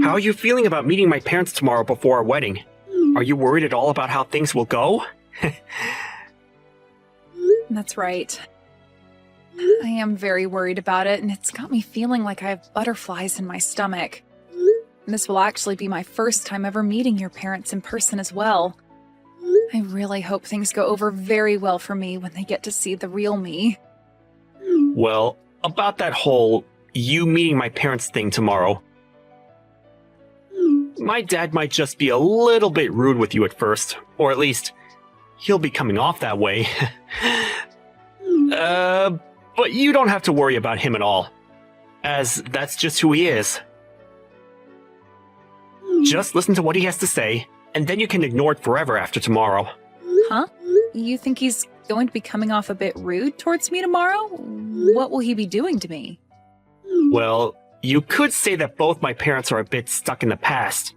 How are you feeling about meeting my parents tomorrow before our wedding? Are you worried at all about how things will go? That's right. I am very worried about it, and it's got me feeling like I have butterflies in my stomach. This will actually be my first time ever meeting your parents in person as well. I really hope things go over very well for me when they get to see the real me. Well, about that whole you meeting my parents thing tomorrow. My dad might just be a little bit rude with you at first, or at least he'll be coming off that way. But you don't have to worry about him at all, as that's just who he is. Just listen to what he has to say, and then you can ignore it forever after tomorrow. Huh? You think he's going to be coming off a bit rude towards me tomorrow? What will he be doing to me? Well, you could say that both my parents are a bit stuck in the past.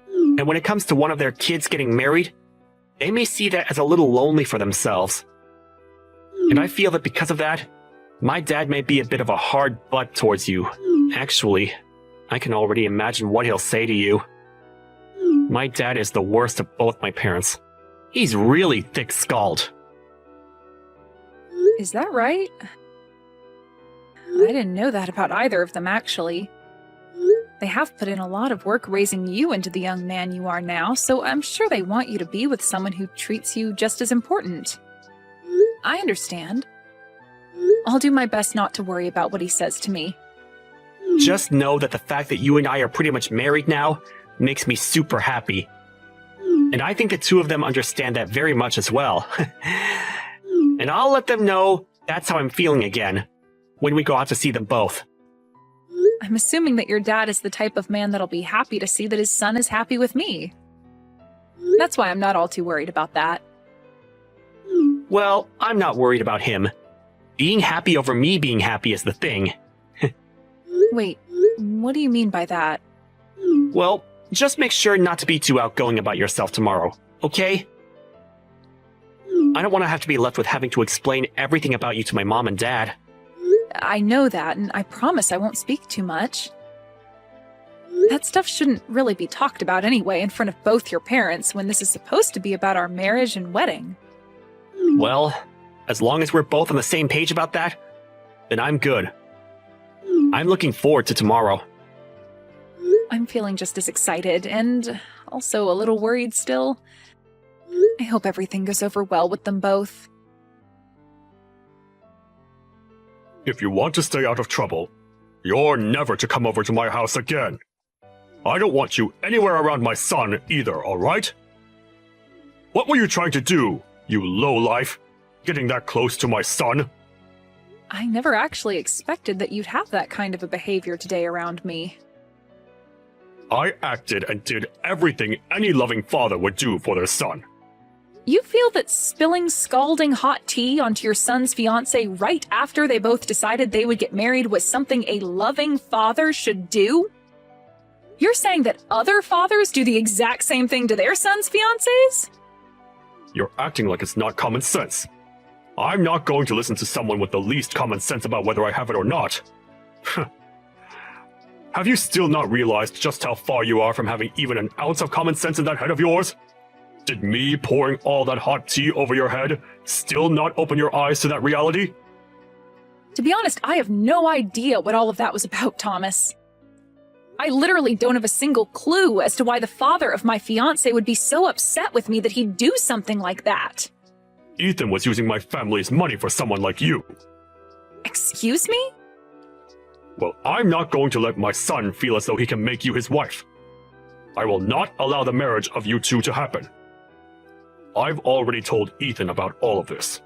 And when it comes to one of their kids getting married, they may see that as a little lonely for themselves. And I feel that because of that, my dad may be a bit of a hard butt towards you. Actually, I can already imagine what he'll say to you. My dad is the worst of both my parents. He's really thick-skulled. Is that right? I didn't know that about either of them, actually. They have put in a lot of work raising you into the young man you are now, so I'm sure they want you to be with someone who treats you just as important. I understand. I'll do my best not to worry about what he says to me. Just know that the fact that you and I are pretty much married now makes me super happy. And I think the two of them understand that very much as well. And I'll let them know that's how I'm feeling again, when we go out to see them both. I'm assuming that your dad is the type of man that'll be happy to see that his son is happy with me. That's why I'm not all too worried about that. Well, I'm not worried about him. Being happy over me being happy is the thing. Wait, what do you mean by that? Well, just make sure not to be too outgoing about yourself tomorrow, okay? I don't want to have to be left with having to explain everything about you to my mom and dad. I know that, and I promise I won't speak too much. That stuff shouldn't really be talked about anyway in front of both your parents when this is supposed to be about our marriage and wedding. Well, as long as we're both on the same page about that, then I'm good. I'm looking forward to tomorrow. I'm feeling just as excited, and also a little worried still. I hope everything goes over well with them both. If you want to stay out of trouble, you're never to come over to my house again. I don't want you anywhere around my son either, alright? What were you trying to do, you lowlife? Getting that close to my son? I never actually expected that you'd have that kind of a behavior today around me. I acted and did everything any loving father would do for their son. You feel that spilling scalding hot tea onto your son's fiancé right after they both decided they would get married was something a loving father should do? You're saying that other fathers do the exact same thing to their sons' fiancés? You're acting like it's not common sense. I'm not going to listen to someone with the least common sense about whether I have it or not. Have you still not realized just how far you are from having even an ounce of common sense in that head of yours? Did me pouring all that hot tea over your head still not open your eyes to that reality? To be honest, I have no idea what all of that was about, Thomas. I literally don't have a single clue as to why the father of my fiancé would be so upset with me that he'd do something like that. Ethan was using my family's money for someone like you. Excuse me? Well, I'm not going to let my son feel as though he can make you his wife. I will not allow the marriage of you two to happen. I've already told Ethan about all of this.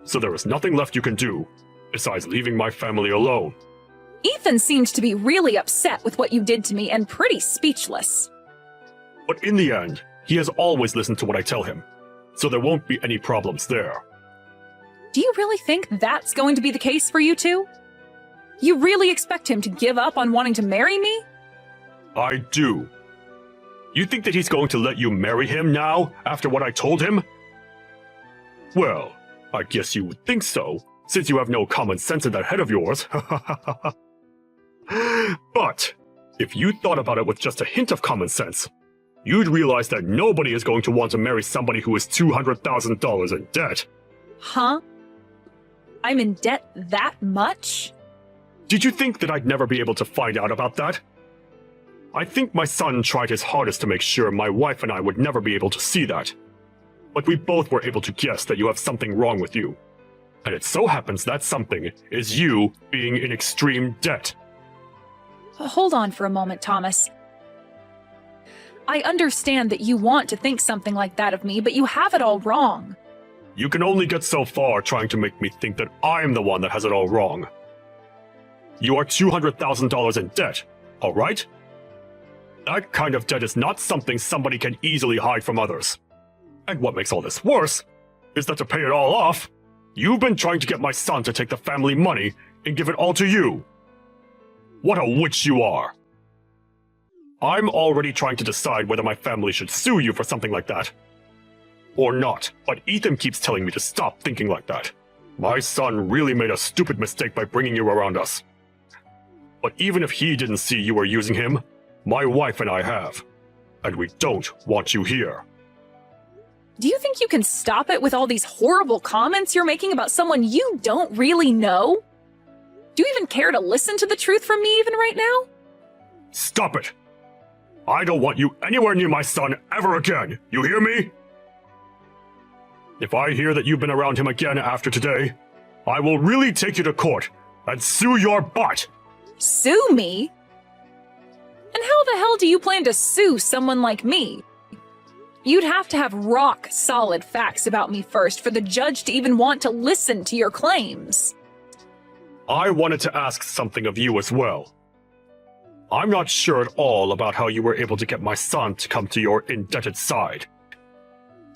So there is nothing left you can do, besides leaving my family alone. Ethan seemed to be really upset with what you did to me and pretty speechless. But in the end, he has always listened to what I tell him, so there won't be any problems there. Do you really think that's going to be the case for you two? You really expect him to give up on wanting to marry me? I do. You think that he's going to let you marry him now, after what I told him? Well, I guess you would think so, since you have no common sense in that head of yours. But if you thought about it with just a hint of common sense, you'd realize that nobody is going to want to marry somebody who is $200,000 in debt. Huh? I'm in debt that much? Did you think that I'd never be able to find out about that? I think my son tried his hardest to make sure my wife and I would never be able to see that. But we both were able to guess that you have something wrong with you. And it so happens that something is you being in extreme debt. Hold on for a moment, Thomas. I understand that you want to think something like that of me, but you have it all wrong. You can only get so far trying to make me think that I'm the one that has it all wrong. You are $200,000 in debt, all right? That kind of debt is not something somebody can easily hide from others. And what makes all this worse is that to pay it all off, you've been trying to get my son to take the family money and give it all to you. What a witch you are! I'm already trying to decide whether my family should sue you for something like that. Or not, but Ethan keeps telling me to stop thinking like that. My son really made a stupid mistake by bringing you around us. But even if he didn't see you were using him, my wife and I have. And we don't want you here. Do you think you can stop it with all these horrible comments you're making about someone you don't really know? Do you even care to listen to the truth from me even right now? Stop it! I don't want you anywhere near my son ever again, you hear me? If I hear that you've been around him again after today, I will really take you to court and sue your butt! Sue me? And how the hell do you plan to sue someone like me? You'd have to have rock-solid facts about me first for the judge to even want to listen to your claims. I wanted to ask something of you as well. I'm not sure at all about how you were able to get my son to come to your indebted side.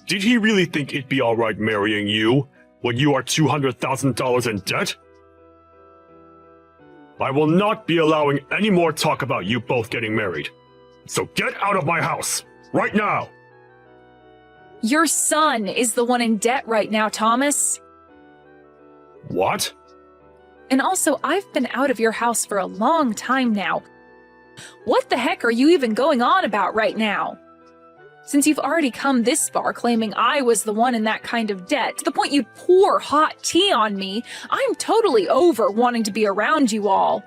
Did he really think it'd be alright marrying you when you are $200,000 in debt? I will not be allowing any more talk about you both getting married. So get out of my house, right now! Your son is the one in debt right now, Thomas. What? And also, I've been out of your house for a long time now. What the heck are you even going on about right now? Since you've already come this far claiming I was the one in that kind of debt, to the point you'd pour hot tea on me, I'm totally over wanting to be around you all.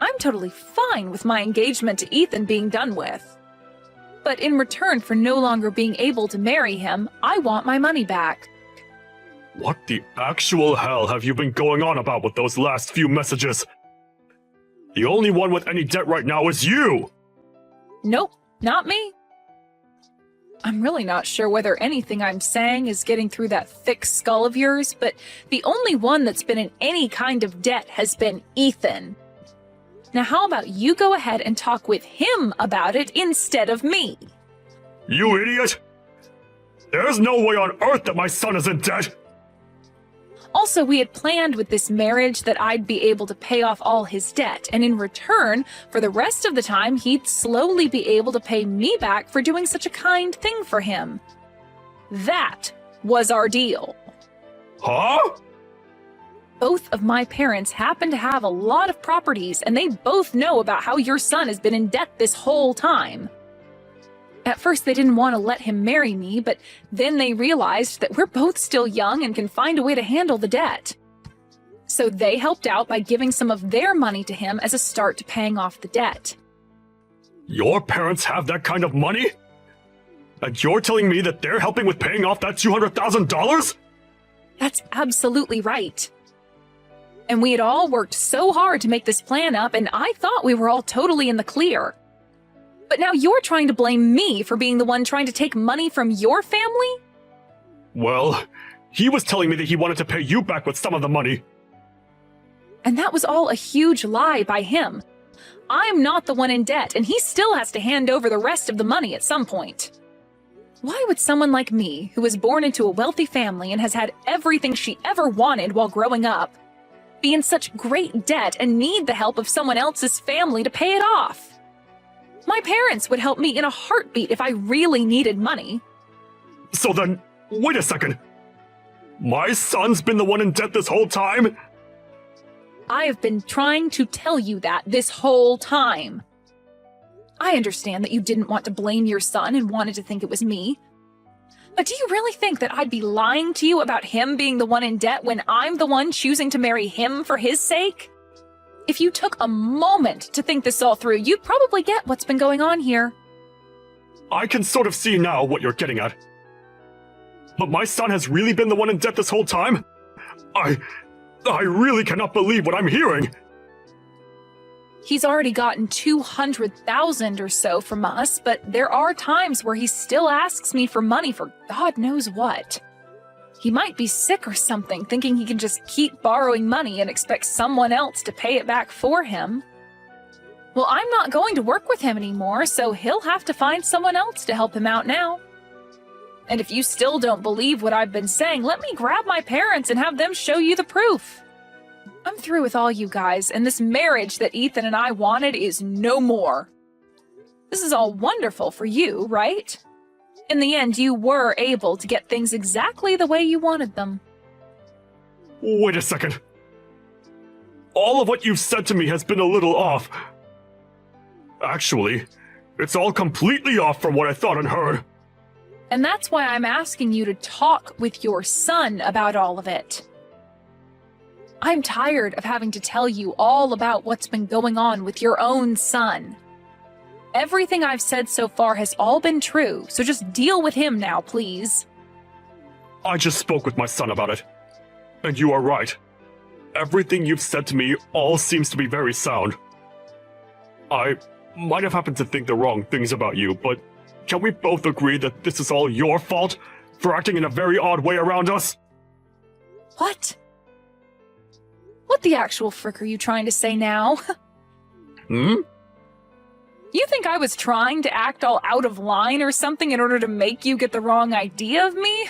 I'm totally fine with my engagement to Ethan being done with. But in return for no longer being able to marry him, I want my money back. What the actual hell have you been going on about with those last few messages? The only one with any debt right now is you! Nope, not me. I'm really not sure whether anything I'm saying is getting through that thick skull of yours, but the only one that's been in any kind of debt has been Ethan. Now how about you go ahead and talk with him about it instead of me? You idiot! There's no way on earth that my son is in debt! Also, we had planned with this marriage that I'd be able to pay off all his debt, and in return, for the rest of the time, he'd slowly be able to pay me back for doing such a kind thing for him. That was our deal. Huh? Both of my parents happen to have a lot of properties, and they both know about how your son has been in debt this whole time. At first, they didn't want to let him marry me, but then they realized that we're both still young and can find a way to handle the debt. So they helped out by giving some of their money to him as a start to paying off the debt. Your parents have that kind of money? And you're telling me that they're helping with paying off that $200,000? That's absolutely right. And we had all worked so hard to make this plan up, and I thought we were all totally in the clear. But now you're trying to blame me for being the one trying to take money from your family? Well, he was telling me that he wanted to pay you back with some of the money. And that was all a huge lie by him. I'm not the one in debt, and he still has to hand over the rest of the money at some point. Why would someone like me, who was born into a wealthy family and has had everything she ever wanted while growing up, be in such great debt and need the help of someone else's family to pay it off? My parents would help me in a heartbeat if I really needed money. So then, wait a second. My son's been the one in debt this whole time? I have been trying to tell you that this whole time. I understand that you didn't want to blame your son and wanted to think it was me. But do you really think that I'd be lying to you about him being the one in debt when I'm the one choosing to marry him for his sake? If you took a moment to think this all through, you'd probably get what's been going on here. I can sort of see now what you're getting at. But my son has really been the one in debt this whole time? I really cannot believe what I'm hearing. He's already gotten $200,000 or so from us, but there are times where he still asks me for money for God knows what. He might be sick or something, thinking he can just keep borrowing money and expect someone else to pay it back for him. Well, I'm not going to work with him anymore, so he'll have to find someone else to help him out now. And if you still don't believe what I've been saying, let me grab my parents and have them show you the proof. I'm through with all you guys, and this marriage that Ethan and I wanted is no more. This is all wonderful for you, right? In the end, you were able to get things exactly the way you wanted them. Wait a second. All of what you've said to me has been a little off. Actually, it's all completely off from what I thought and heard. And that's why I'm asking you to talk with your son about all of it. I'm tired of having to tell you all about what's been going on with your own son. Everything I've said so far has all been true, so just deal with him now, please. I just spoke with my son about it. And you are right. Everything you've said to me all seems to be very sound. I might have happened to think the wrong things about you, but can we both agree that this is all your fault for acting in a very odd way around us? What? What the actual frick are you trying to say now? Hmm? You think I was trying to act all out of line or something in order to make you get the wrong idea of me?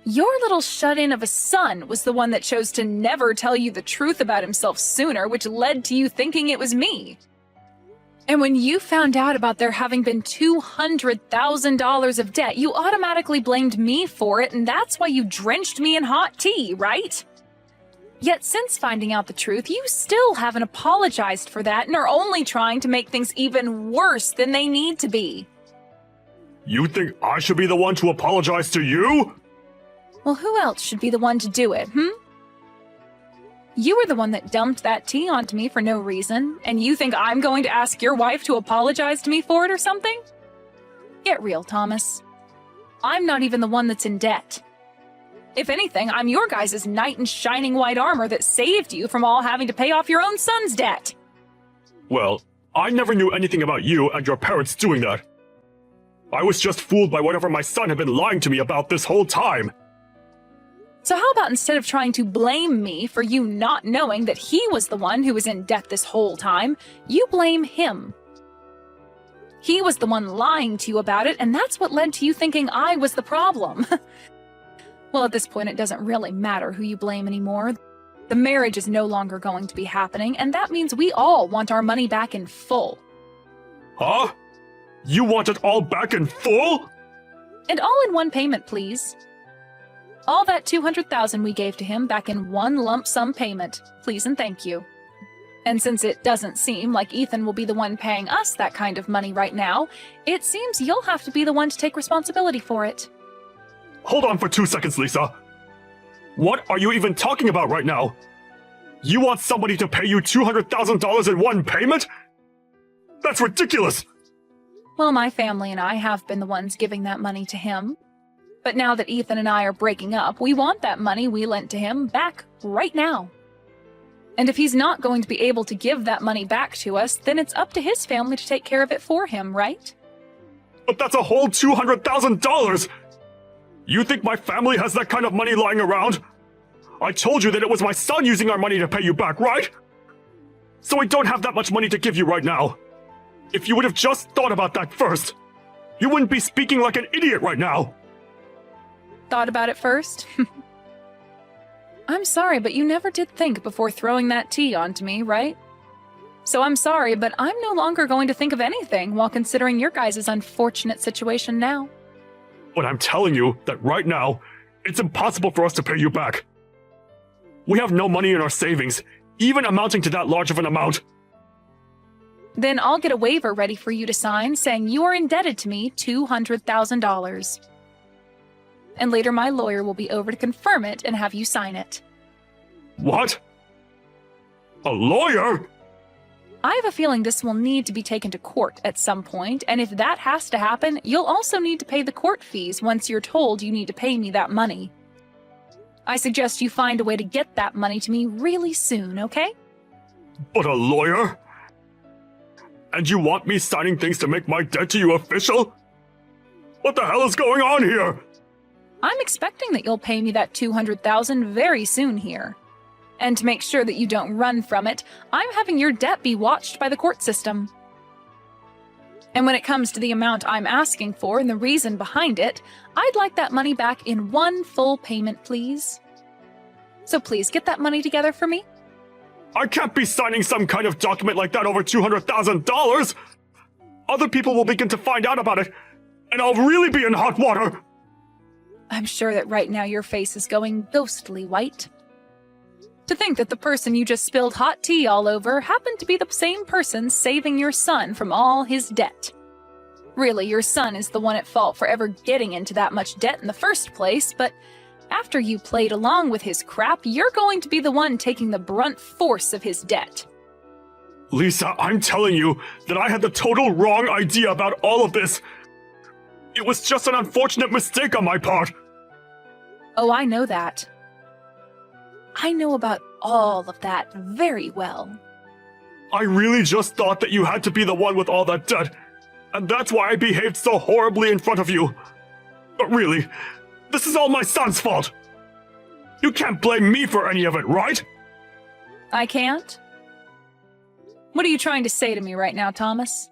Your little shut-in of a son was the one that chose to never tell you the truth about himself sooner, which led to you thinking it was me. And when you found out about there having been $200,000 of debt, you automatically blamed me for it, and that's why you drenched me in hot tea, right? Yet since finding out the truth, you still haven't apologized for that and are only trying to make things even worse than they need to be. You think I should be the one to apologize to you? Well, who else should be the one to do it, You were the one that dumped that tea onto me for no reason, and you think I'm going to ask your wife to apologize to me for it or something? Get real, Thomas. I'm not even the one that's in debt. If anything, I'm your guys' knight in shining white armor that saved you from all having to pay off your own son's debt. Well, I never knew anything about you and your parents doing that. I was just fooled by whatever my son had been lying to me about this whole time. So how about instead of trying to blame me for you not knowing that he was the one who was in debt this whole time, you blame him. He was the one lying to you about it, and that's what led to you thinking I was the problem. Well, at this point, it doesn't really matter who you blame anymore. The marriage is no longer going to be happening, and that means we all want our money back in full. Huh? You want it all back in full? And all in one payment, please. All that $200,000 we gave to him back in one lump sum payment, please and thank you. And since it doesn't seem like Ethan will be the one paying us that kind of money right now, it seems you'll have to be the one to take responsibility for it. Hold on for 2 seconds, Lisa. What are you even talking about right now? You want somebody to pay you $200,000 in one payment? That's ridiculous! Well, my family and I have been the ones giving that money to him. But now that Ethan and I are breaking up, we want that money we lent to him back right now. And if he's not going to be able to give that money back to us, then it's up to his family to take care of it for him, right? But that's a whole $200,000! You think my family has that kind of money lying around? I told you that it was my son using our money to pay you back, right? So we don't have that much money to give you right now. If you would have just thought about that first, you wouldn't be speaking like an idiot right now. Thought about it first? I'm sorry, but you never did think before throwing that tea onto me, right? So I'm sorry, but I'm no longer going to think of anything while considering your guys' unfortunate situation now. But I'm telling you that right now, it's impossible for us to pay you back. We have no money in our savings, even amounting to that large of an amount. Then I'll get a waiver ready for you to sign saying you are indebted to me $200,000. And later my lawyer will be over to confirm it and have you sign it. What? A lawyer? I have a feeling this will need to be taken to court at some point, and if that has to happen, you'll also need to pay the court fees once you're told you need to pay me that money. I suggest you find a way to get that money to me really soon, okay? But a lawyer? And you want me signing things to make my debt to you official? What the hell is going on here? I'm expecting that you'll pay me that $200,000 very soon here. And to make sure that you don't run from it, I'm having your debt be watched by the court system. And when it comes to the amount I'm asking for and the reason behind it, I'd like that money back in one full payment, please. So please get that money together for me. I can't be signing some kind of document like that over $200,000! Other people will begin to find out about it, and I'll really be in hot water! I'm sure that right now your face is going ghostly white. To think that the person you just spilled hot tea all over happened to be the same person saving your son from all his debt. Really, your son is the one at fault for ever getting into that much debt in the first place, but after you played along with his crap, you're going to be the one taking the brunt force of his debt. Lisa, I'm telling you that I had the total wrong idea about all of this. It was just an unfortunate mistake on my part. Oh, I know that. I know about all of that very well. I really just thought that you had to be the one with all that debt, and that's why I behaved so horribly in front of you. But really, this is all my son's fault. You can't blame me for any of it, right? I can't? What are you trying to say to me right now, Thomas?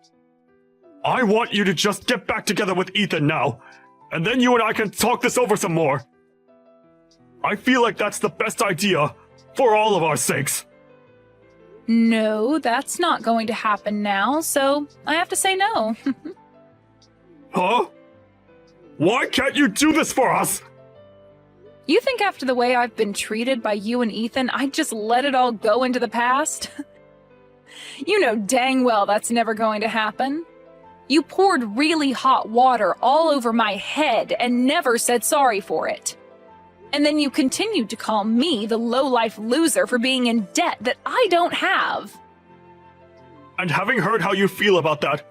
I want you to just get back together with Ethan now, and then you and I can talk this over some more. I feel like that's the best idea, for all of our sakes. No, that's not going to happen now, so I have to say no. Huh? Why can't you do this for us? You think after the way I've been treated by you and Ethan, I'd just let it all go into the past? You know dang well that's never going to happen. You poured really hot water all over my head and never said sorry for it. And then you continued to call me the low-life loser for being in debt that I don't have. And having heard how you feel about that,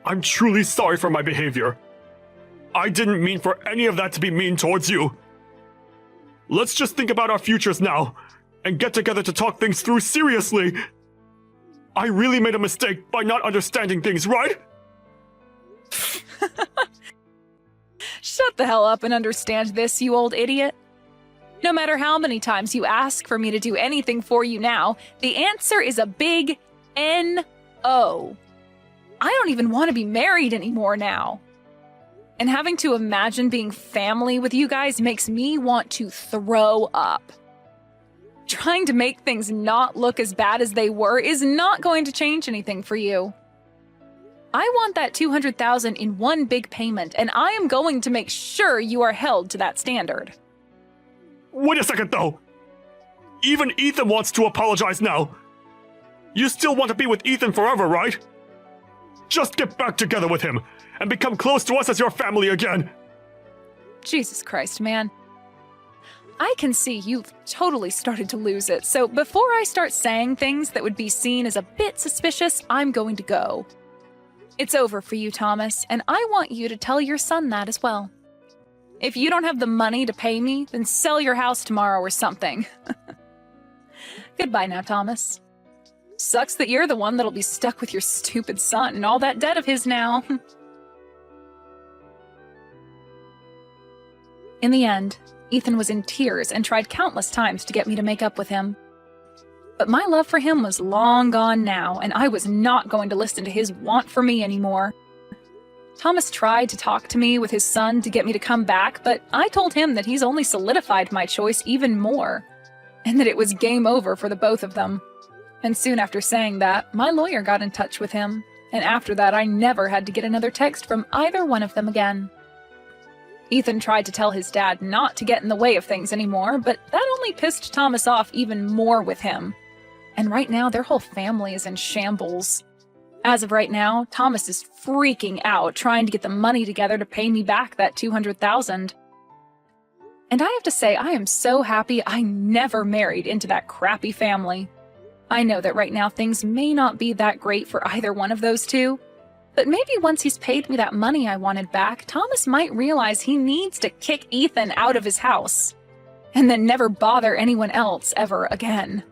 I'm truly sorry for my behavior. I didn't mean for any of that to be mean towards you. Let's just think about our futures now, and get together to talk things through seriously. I really made a mistake by not understanding things, right? Shut the hell up and understand this, you old idiot. No matter how many times you ask for me to do anything for you now, the answer is a big N-O. I don't even want to be married anymore now. And having to imagine being family with you guys makes me want to throw up. Trying to make things not look as bad as they were is not going to change anything for you. I want that $200,000 in one big payment, and I am going to make sure you are held to that standard. Wait a second, though. Even Ethan wants to apologize now. You still want to be with Ethan forever, right? Just get back together with him and become close to us as your family again. Jesus Christ, man. I can see you've totally started to lose it, so before I start saying things that would be seen as a bit suspicious, I'm going to go. It's over for you, Thomas, and I want you to tell your son that as well. If you don't have the money to pay me, then sell your house tomorrow or something. Goodbye now, Thomas. Sucks that you're the one that'll be stuck with your stupid son and all that debt of his now. In the end, Ethan was in tears and tried countless times to get me to make up with him. But my love for him was long gone now, and I was not going to listen to his want for me anymore. Thomas tried to talk to me with his son to get me to come back, but I told him that he's only solidified my choice even more, and that it was game over for the both of them. And soon after saying that, my lawyer got in touch with him, and after that I never had to get another text from either one of them again. Ethan tried to tell his dad not to get in the way of things anymore, but that only pissed Thomas off even more with him. And right now, their whole family is in shambles. As of right now, Thomas is freaking out, trying to get the money together to pay me back that $200,000. And I have to say, I am so happy I never married into that crappy family. I know that right now things may not be that great for either one of those two, but maybe once he's paid me that money I wanted back, Thomas might realize he needs to kick Ethan out of his house, and then never bother anyone else ever again.